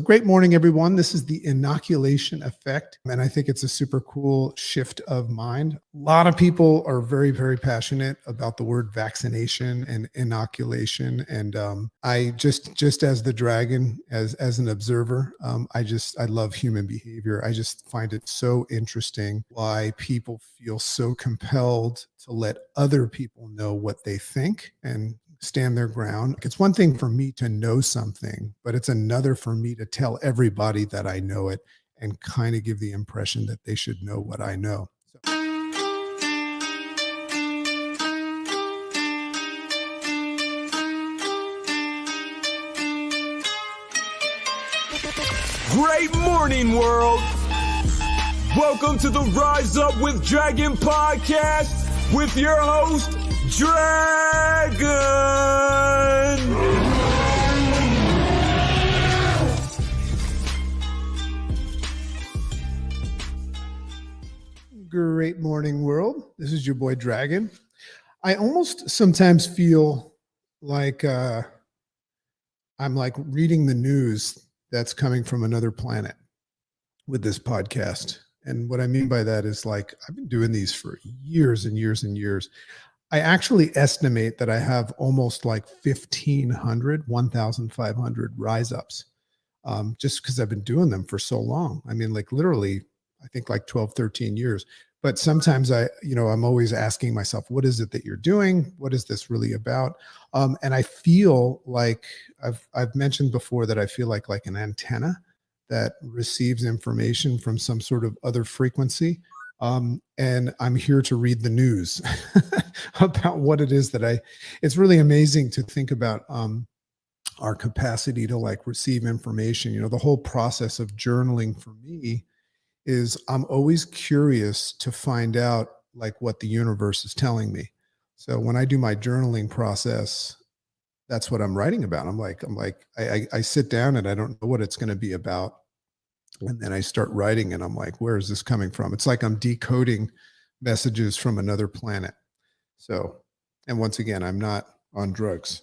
Great morning, everyone. This is the inoculation effect, and I think it's a super cool shift of mind. A lot of people are very, very passionate about the word vaccination and inoculation, and I just as the dragon, as an observer, I love human behavior. I just find it so interesting why people feel so compelled to let other people know what they think and stand their ground. It's one thing for me to know something, but it's another for me to tell everybody that I know it and kind of give the impression that they should know what I know. Great morning, world! Welcome to the Rise Up with Dragon podcast with your host, Dragon! Great morning, world. This is your boy, Dragon. I almost sometimes feel like I'm like reading the news that's coming from another planet with this podcast. And what I mean by that is, like, I've been doing these for years and years and years. I actually estimate that I have almost like 1,500 rise ups, just because I've been doing them for so long. I mean, like literally, I think like 12, 13 years. But sometimes I'm always asking myself, what is it that you're doing? What is this really about? And I feel like I've mentioned before that I feel like an antenna that receives information from some sort of other frequency. And I'm here to read the news about what it is that it's really amazing to think about our capacity to like receive information. You know, the whole process of journaling for me is I'm always curious to find out like what the universe is telling me. So when I do my journaling process, that's what I'm writing about. I sit down and I don't know what it's going to be about. And then I start writing and I'm like, where is this coming from? It's like I'm decoding messages from another planet. So, and once again, I'm not on drugs.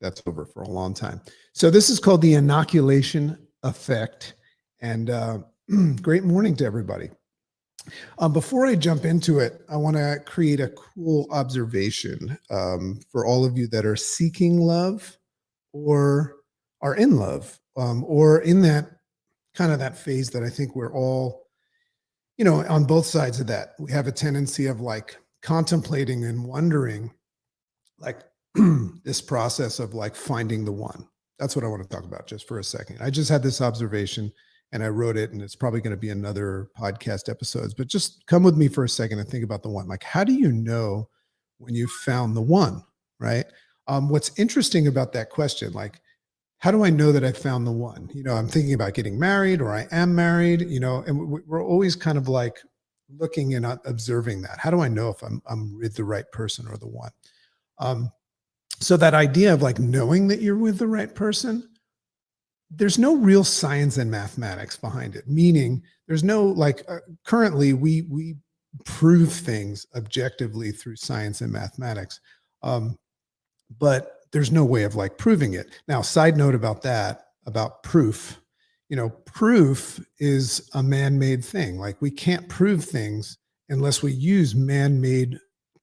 That's over for a long time. So this is called the inoculation effect. And great morning to everybody. Before I jump into it, I want to create a cool observation for all of you that are seeking love or are in love, or in that kind of that phase that I think we're all, on both sides of that. We have a tendency of like contemplating and wondering, like this process of like finding the one. That's what I want to talk about just for a second. I just had this observation and I wrote it, and it's probably going to be another podcast episodes, but just come with me for a second and think about the one. Like, how do you know when you found the one, right? What's interesting about that question, like, how do I know that I found the one? I'm thinking about getting married, or I am married, and we're always kind of like looking and observing that. How do I know if I'm with the right person or the one? So that idea of like knowing that you're with the right person, there's no real science and mathematics behind it. Meaning there's no currently we prove things objectively through science and mathematics. But there's no way of like proving it. Now, side note about that, about proof, proof is a man-made thing. Like, we can't prove things unless we use man-made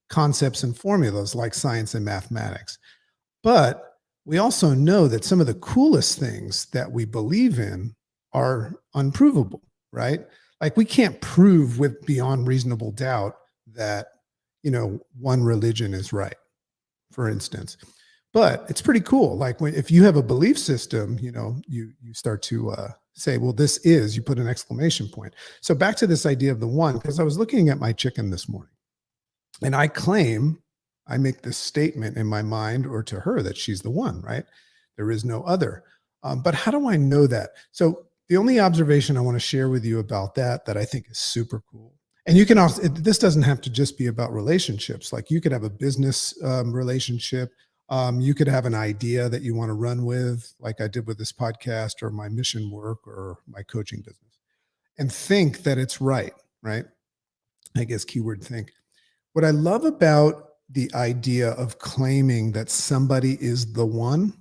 concepts and formulas like science and mathematics. But we also know that some of the coolest things that we believe in are unprovable, right? Like, we can't prove with beyond reasonable doubt that, one religion is right, for instance. But it's pretty cool. Like, if you have a belief system, you start to say, well, this is, you put an exclamation point. So back to this idea of the one, because I was looking at my chicken this morning, and I make this statement in my mind or to her that she's the one, right? There is no other. But how do I know that? So the only observation I want to share with you about that I think is super cool. And you can also, this doesn't have to just be about relationships. Like, you could have a business relationship. You could have an idea that you want to run with, like I did with this podcast or my mission work or my coaching business, and think that it's right? I guess keyword think. What I love about the idea of claiming that somebody is the one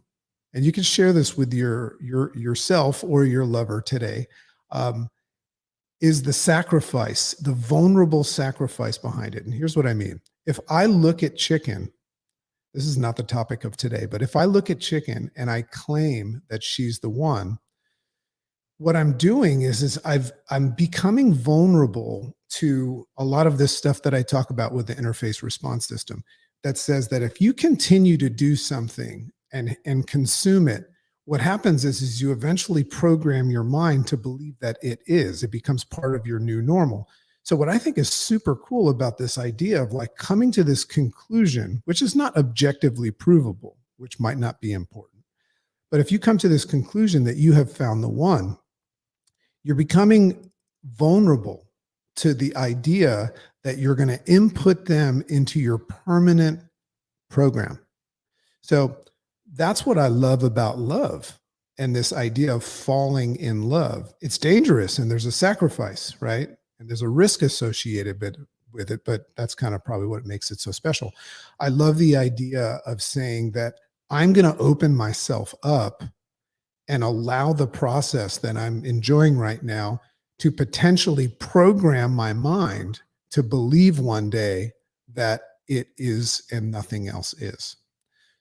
and you can share this with yourself or your lover today, um, is the sacrifice, the vulnerable sacrifice behind it. And here's what I mean. If I look at chicken, this is not the topic of today, but if I look at chicken and I claim that she's the one, what I'm doing is I'm becoming vulnerable to a lot of this stuff that I talk about with the interface response system that says that if you continue to do something and consume it, what happens is you eventually program your mind to believe that it becomes part of your new normal. So what I think is super cool about this idea of like coming to this conclusion, which is not objectively provable, which might not be important. But if you come to this conclusion that you have found the one, you're becoming vulnerable to the idea that you're going to input them into your permanent program. So that's what I love about love and this idea of falling in love. It's dangerous and there's a sacrifice, right? And there's a risk associated with it, but that's kind of probably what makes it so special. I love the idea of saying that I'm going to open myself up and allow the process that I'm enjoying right now to potentially program my mind to believe one day that it is and nothing else is.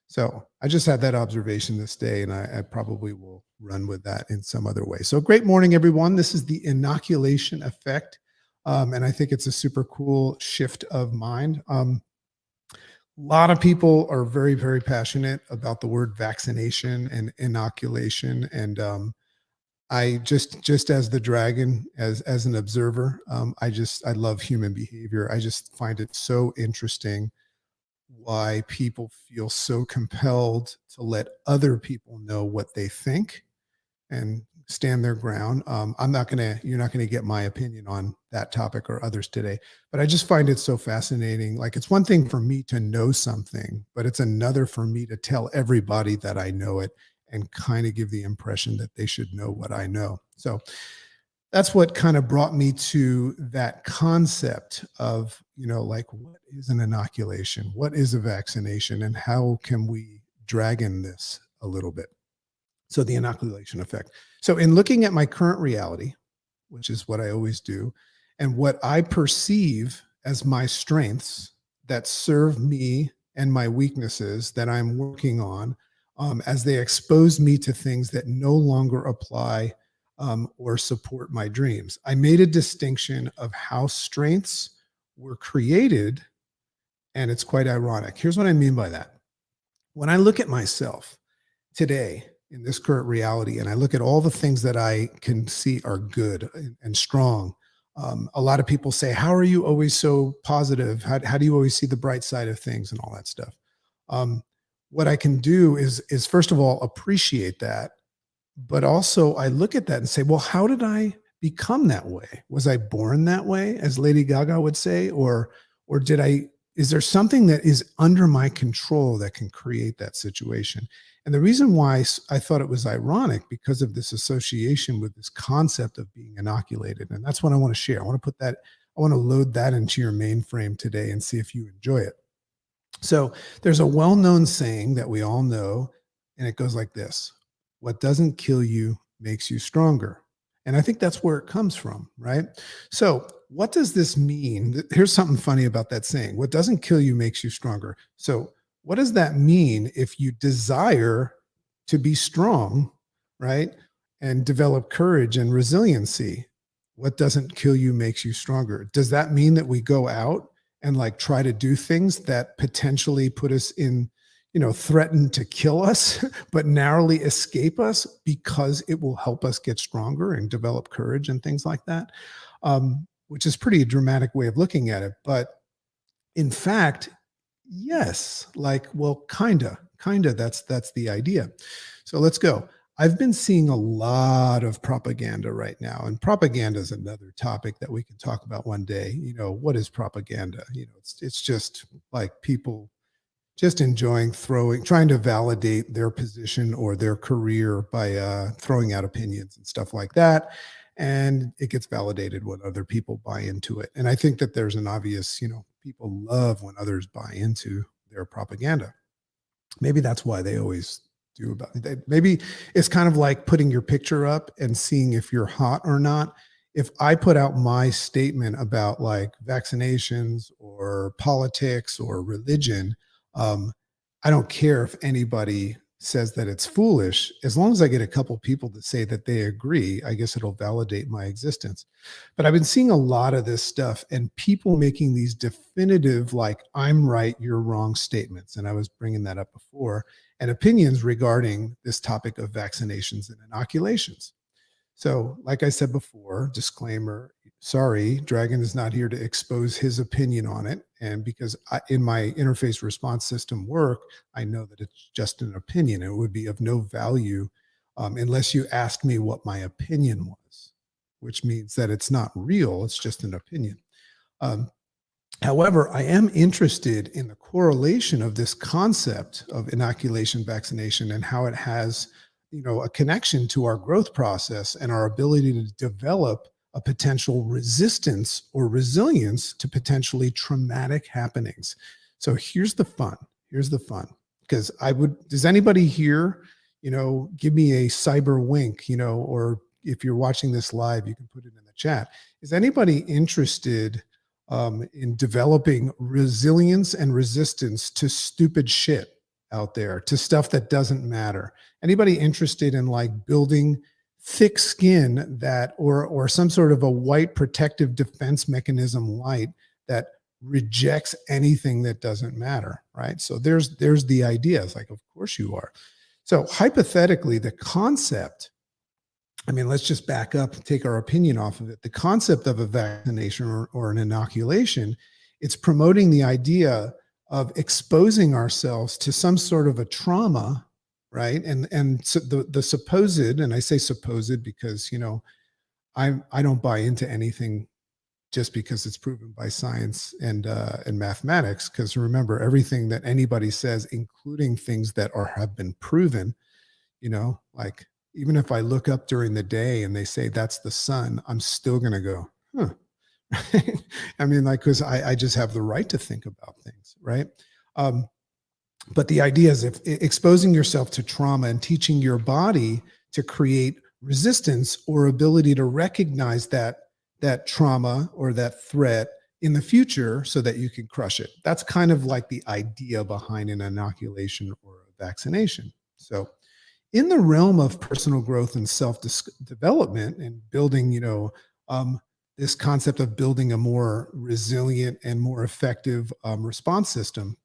So I just had that observation this day, and I probably will run with that in some other way. So great morning, everyone. This is the inoculation effect. And I think it's a super cool shift of mind. A lot of people are very, very passionate about the word vaccination and inoculation. And I just as the dragon, as an observer, I love human behavior. I just find it so interesting why people feel so compelled to let other people know what they think and stand their ground. You're not gonna get my opinion on that topic or others today, but I just find it so fascinating. Like it's one thing for me to know something, but it's another for me to tell everybody that I know it and kind of give the impression that they should know what I know. So that's what kind of brought me to that concept of, like what is an inoculation? What is a vaccination? And how can we dragon this a little bit? So the inoculation effect. So in looking at my current reality, which is what I always do, and what I perceive as my strengths that serve me and my weaknesses that I'm working on, as they expose me to things that no longer apply or support my dreams. I made a distinction of how strengths were created, and it's quite ironic. Here's what I mean by that. When I look at myself today, in this current reality, and I look at all the things that I can see are good and strong. A lot of people say, how are you always so positive? How do you always see the bright side of things and all that stuff? What I can do is first of all, appreciate that. But also I look at that and say, well, how did I become that way? Was I born that way, as Lady Gaga would say? Or is there something that is under my control that can create that situation? And the reason why I thought it was ironic because of this association with this concept of being inoculated. And that's what I want to share. I want to load that into your mainframe today and see if you enjoy it. So there's a well-known saying that we all know, and it goes like this: what doesn't kill you makes you stronger. And I think that's where it comes from, right? So what does this mean? Here's something funny about that saying: what doesn't kill you makes you stronger. So what does that mean if you desire to be strong, right? And develop courage and resiliency? What doesn't kill you makes you stronger. Does that mean that we go out and like try to do things that potentially put us in, threaten to kill us, but narrowly escape us because it will help us get stronger and develop courage and things like that? Which is pretty dramatic way of looking at it. But in fact, yes, kinda, that's the idea. So let's go. I've been seeing a lot of propaganda right now, and propaganda is another topic that we can talk about one day. What is propaganda? It's just like people just enjoying trying to validate their position or their career by throwing out opinions and stuff like that. And it gets validated when other people buy into it. And I think that there's an obvious, people love when others buy into their propaganda. Maybe that's why they always do about it. Maybe it's kind of like putting your picture up and seeing if you're hot or not. If I put out my statement about like vaccinations or politics or religion, um, I don't care if anybody says that it's foolish. As long as I get a couple people to say that they agree, I guess it'll validate my existence. But I've been seeing a lot of this stuff and people making these definitive, like, I'm right, you're wrong statements. And I was bringing that up before, and opinions regarding this topic of vaccinations and inoculations. So, like I said before, disclaimer, sorry, Dragon is not here to expose his opinion on it. And because in my interface response system work, I know that it's just an opinion. It would be of no value unless you asked me what my opinion was, which means that it's not real. It's just an opinion. Um, However, I am interested in the correlation of this concept of inoculation vaccination and how it has, a connection to our growth process and our ability to develop a potential resistance or resilience to potentially traumatic happenings. So here's the fun. Because does anybody here, give me a cyber wink, or if you're watching this live, you can put it in the chat. Is anybody interested in developing resilience and resistance to stupid shit out there, to stuff that doesn't matter? Anybody interested in like building thick skin that, or some sort of a white protective defense mechanism light that rejects anything that doesn't matter, right? So there's the idea. It's like, of course you are. So hypothetically, the concept, let's just back up and take our opinion off of it. The concept of a vaccination or an inoculation, it's promoting the idea of exposing ourselves to some sort of a trauma, right? And so the supposed, and I say supposed because, I don't buy into anything just because it's proven by science and mathematics. Because remember, everything that anybody says, including things that have been proven, like, even if I look up during the day and they say that's the sun, I'm still going to go, huh. Because I just have the right to think about things, right? But the idea is if exposing yourself to trauma and teaching your body to create resistance or ability to recognize that trauma or that threat in the future so that you can crush it. That's kind of like the idea behind an inoculation or a vaccination. So in the realm of personal growth and self-development and building, this concept of building a more resilient and more effective response system,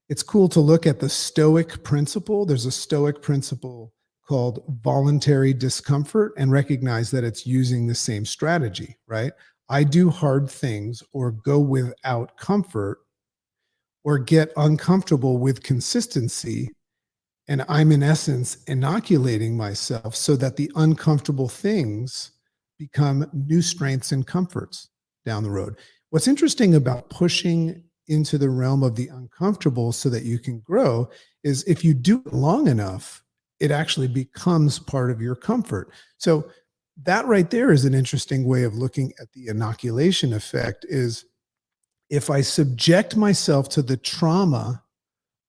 it's cool to look at the Stoic principle. There's a Stoic principle called voluntary discomfort and recognize that it's using the same strategy, right? I do hard things or go without comfort or get uncomfortable with consistency. And I'm in essence inoculating myself so that the uncomfortable things become new strengths and comforts down the road. What's interesting about pushing into the realm of the uncomfortable so that you can grow is if you do it long enough, it actually becomes part of your comfort. So that right there is an interesting way of looking at the inoculation effect is if I subject myself to the trauma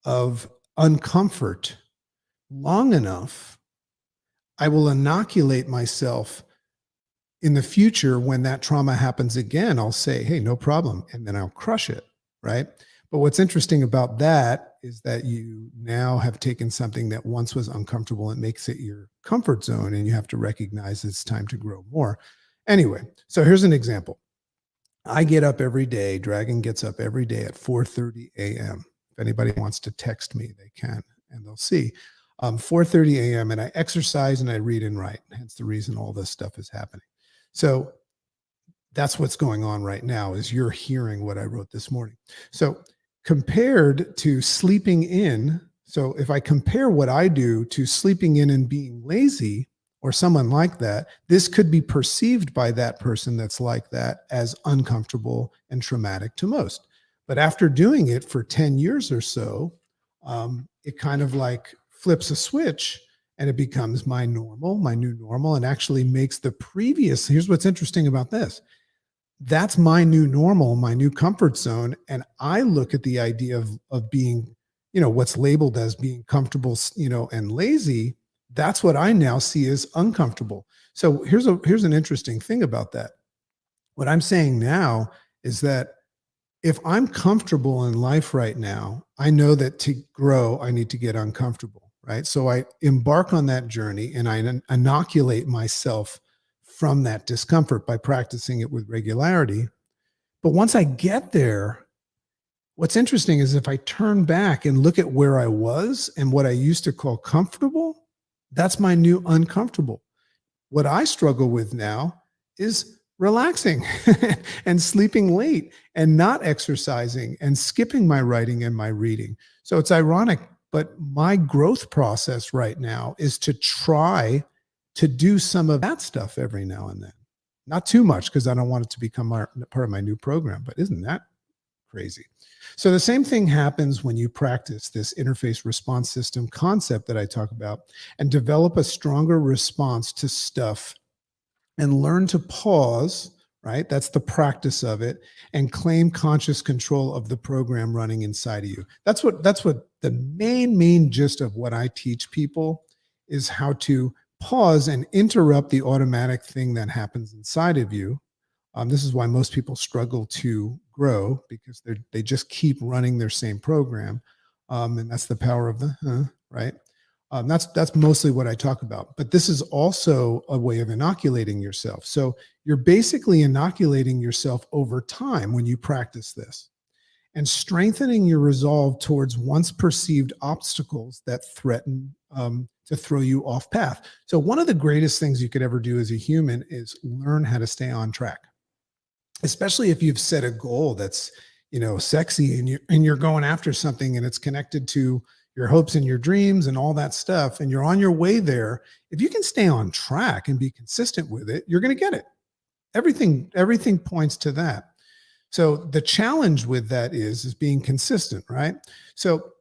of uncomfort long enough, I will inoculate myself in the future. When that trauma happens again, I'll say, hey, no problem. And then I'll crush it, right? But what's interesting about that is that you now have taken something that once was uncomfortable and makes it your comfort zone, and you have to recognize it's time to grow more. Anyway, so here's an example. I get up every day, Dragon gets up every day at 4:30 a.m. If anybody wants to text me, they can, and they'll see. 4:30 a.m. and I exercise and I read and write. Hence the reason all this stuff is happening. So that's what's going on right now is you're hearing what I wrote this morning. So compared to sleeping in, so if I compare what I do to sleeping in and being lazy or someone like that, this could be perceived by that person that's like that as uncomfortable and traumatic to most. But after doing it for 10 years or so, it kind of like flips a switch and it becomes my normal, my new normal, and actually makes the previous, here's what's interesting about this. That's my new normal, my new comfort zone. And I look at the idea of being what's labeled as being comfortable, and lazy, that's what I now see as uncomfortable. So here's an interesting thing about that. What I'm saying now is that if I'm comfortable in life right now, I know that to grow, I need to get uncomfortable, right? So I embark on that journey and I inoculate myself from that discomfort by practicing it with regularity. But once I get there, what's interesting is if I turn back and look at where I was and what I used to call comfortable, that's my new uncomfortable. What I struggle with now is relaxing and sleeping late and not exercising and skipping my writing and my reading. So it's ironic, but my growth process right now is to try to do some of that stuff every now and then. Not too much because I don't want it to become part of my new program, but isn't that crazy? So the same thing happens when you practice this interface response system concept that I talk about and develop a stronger response to stuff and learn to pause, right? That's the practice of it, and claim conscious control of the program running inside of you. That's what the main gist of what I teach people is, how to pause and interrupt the automatic thing that happens inside of you. This is why most people struggle to grow, because they just keep running their same program. And that's the power of the, right? That's mostly what I talk about. But this is also a way of inoculating yourself. So you're basically inoculating yourself over time when you practice this, and strengthening your resolve towards once perceived obstacles that threaten to throw you off path. So one of the greatest things you could ever do as a human is learn how to stay on track, especially if you've set a goal that's, sexy, and you're going after something and it's connected to your hopes and your dreams and all that stuff, and you're on your way there. If you can stay on track and be consistent with it, you're going to get it. Everything points to that. So the challenge with that is being consistent, right? So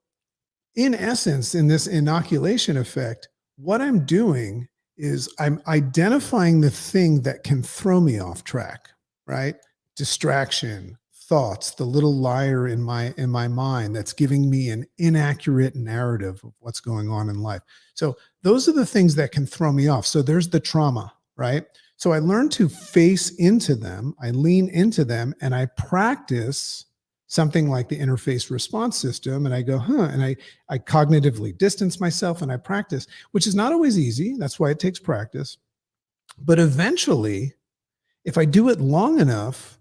in essence, in this inoculation effect, what I'm doing is I'm identifying the thing that can throw me off track, right? Distraction, thoughts, the little liar in my mind that's giving me an inaccurate narrative of what's going on in life. So those are the things that can throw me off. So there's the trauma, right? So I learn to face into them, I lean into them, and I practice something like the interface response system. And I go, and I cognitively distance myself and I practice, which is not always easy. That's why it takes practice. But eventually, if I do it long enough,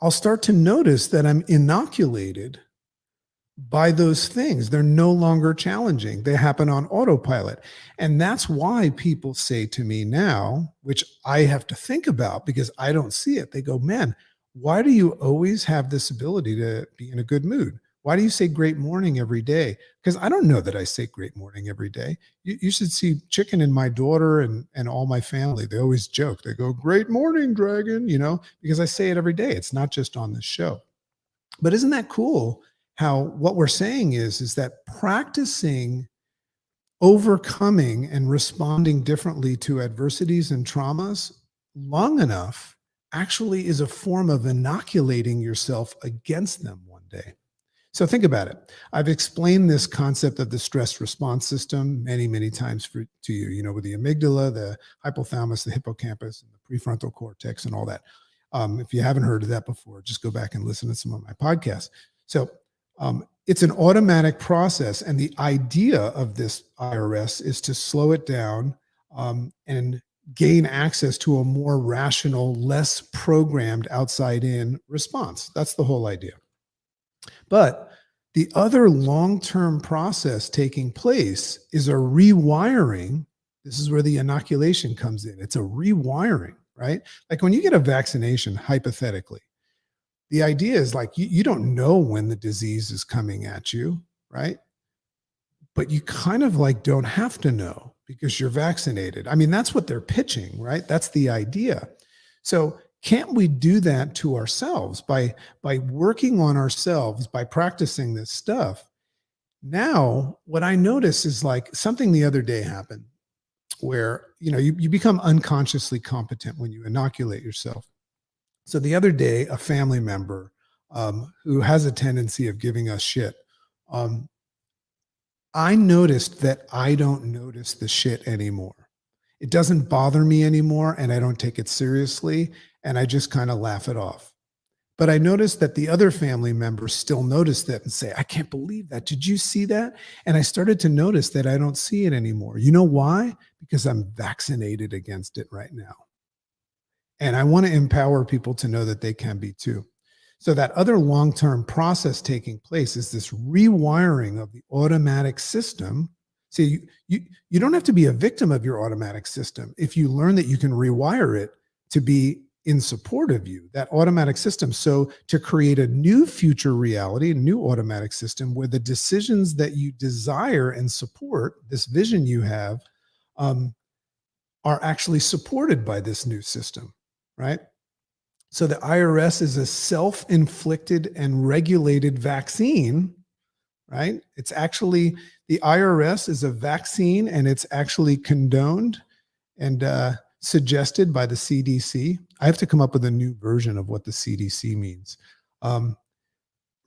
I'll start to notice that I'm inoculated by those things. They're no longer challenging. They happen on autopilot. And that's why people say to me now, which I have to think about because I don't see it. They go, man, why do you always have this ability to be in a good mood? Why do you say great morning every day? Because I don't know that I say great morning every day. You should see Chicken and my daughter and all my family. They always joke. They go, great morning, Dragon, because I say it every day. It's not just on this show. But isn't that cool how what we're saying is that practicing overcoming and responding differently to adversities and traumas long enough actually is a form of inoculating yourself against them one day. So think about it. I've explained this concept of the stress response system many times to you, with the amygdala, the hypothalamus, the hippocampus, and the prefrontal cortex and all that. If you haven't heard of that before, just go back and listen to some of my podcasts. So it's an automatic process. And the idea of this IRS is to slow it down and gain access to a more rational, less programmed outside in response. That's the whole idea. But the other long-term process taking place is a rewiring. This is where the inoculation comes in. It's a rewiring, right? Like when you get a vaccination, hypothetically, the idea is like you don't know when the disease is coming at you, right? But you kind of like don't have to know because you're vaccinated. I mean, that's what they're pitching, right? That's the idea. So can't we do that to ourselves by working on ourselves, by practicing this stuff? Now, what I notice is like something the other day happened where, you become unconsciously competent when you inoculate yourself. So the other day, a family member who has a tendency of giving us shit, I noticed that I don't notice the shit anymore. It doesn't bother me anymore, and I don't take it seriously, and I just kind of laugh it off. But I noticed that the other family members still notice that and say, I can't believe that. Did you see that? And I started to notice that I don't see it anymore. You know why? Because I'm vaccinated against it right now. And I want to empower people to know that they can be too. So that other long-term process taking place is this rewiring of the automatic system. See, you don't have to be a victim of your automatic system if you learn that you can rewire it to be in support of you, that automatic system. So to create a new future reality, a new automatic system where the decisions that you desire and support, this vision you have, are actually supported by this new system, right? So the IRS is a self-inflicted and regulated vaccine, right? It's actually, the IRS is a vaccine, and it's actually condoned and suggested by the CDC. I have to come up with a new version of what the CDC means.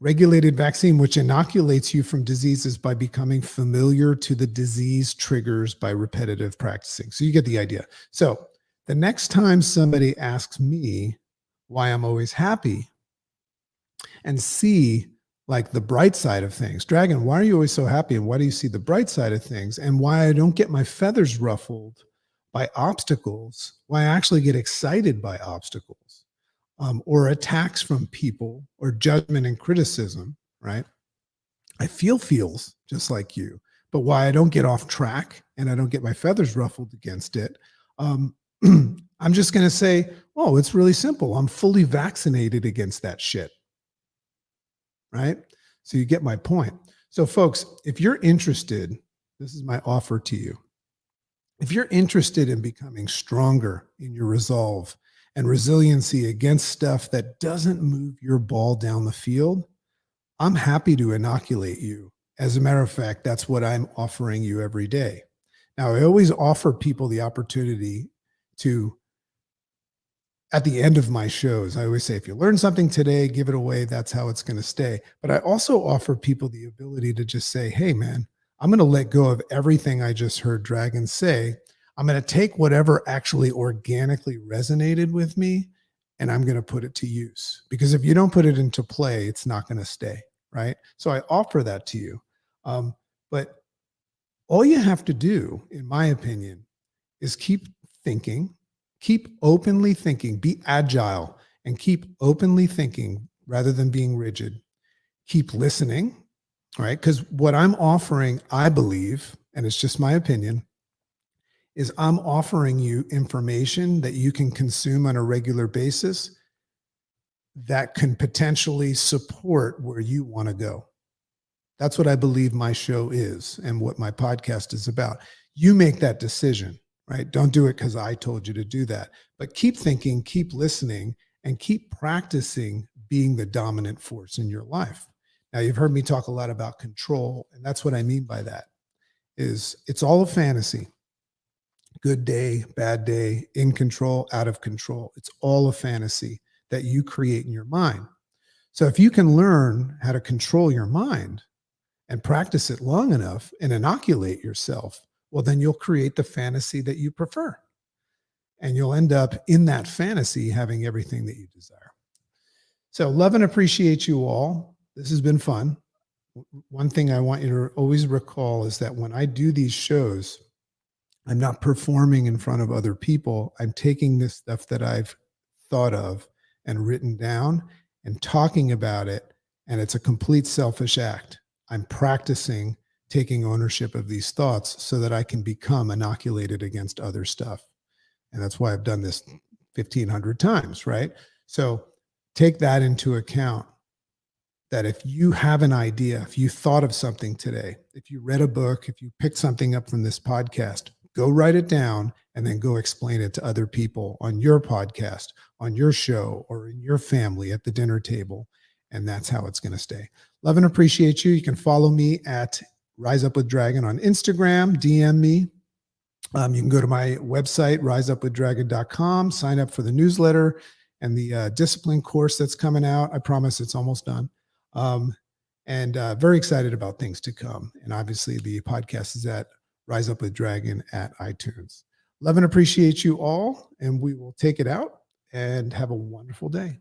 Regulated vaccine, which inoculates you from diseases by becoming familiar to the disease triggers by repetitive practicing. So you get the idea. So the next time somebody asks me why I'm always happy and see like the bright side of things, Dragon, why are you always so happy? And why do you see the bright side of things? And why I don't get my feathers ruffled by obstacles, why I actually get excited by obstacles, or attacks from people, or judgment and criticism, right? I feel feels just like you, but why I don't get off track and I don't get my feathers ruffled against it, I'm just going to say, oh, it's really simple. I'm fully vaccinated against that shit, right? So you get my point. So folks, if you're interested, this is my offer to you. If you're interested in becoming stronger in your resolve and resiliency against stuff that doesn't move your ball down the field, I'm happy to inoculate you. As a matter of fact, that's what I'm offering you every day. Now, I always offer people the opportunity to, at the end of my shows, I always say, if you learn something today, give it away. That's how it's going to stay. But I also offer people the ability to just say, hey, man, I'm going to let go of everything I just heard Dragon say. I'm going to take whatever actually organically resonated with me, and I'm going to put it to use. Because if you don't put it into play, it's not going to stay, right? So I offer that to you. But all you have to do, in my opinion, is keep thinking, keep openly thinking, be agile, and keep openly thinking rather than being rigid. Keep listening, right? Because what I'm offering, I believe, and it's just my opinion, is I'm offering you information that you can consume on a regular basis that can potentially support where you want to go. That's what I believe my show is and what my podcast is about. You make that decision, right? Don't do it because I told you to do that, but keep thinking, keep listening, and keep practicing being the dominant force in your life. Now, you've heard me talk a lot about control, and that's what I mean by that. Is it's all a fantasy. Good day, bad day, in control, out of control. It's all a fantasy that you create in your mind. So if you can learn how to control your mind and practice it long enough and inoculate yourself, well, then you'll create the fantasy that you prefer. And you'll end up in that fantasy having everything that you desire. So love and appreciate you all. This has been fun. One thing I want you to always recall is that when I do these shows, I'm not performing in front of other people. I'm taking this stuff that I've thought of and written down and talking about it. And it's a complete selfish act. I'm practicing taking ownership of these thoughts so that I can become inoculated against other stuff. And that's why I've done this 1,500 times, right? So take that into account, that if you have an idea, if you thought of something today, if you read a book, if you picked something up from this podcast, go write it down and then go explain it to other people on your podcast, on your show, or in your family at the dinner table. And that's how it's going to stay. Love and appreciate you. You can follow me at Rise Up with Dragon on Instagram, DM me. You can go to my website, riseupwithdragon.com, sign up for the newsletter and the discipline course that's coming out. I promise it's almost done. and very excited about things to come. And obviously the podcast is at Rise Up with Dragon at iTunes. Love and appreciate you all, and we will take it out and have a wonderful day.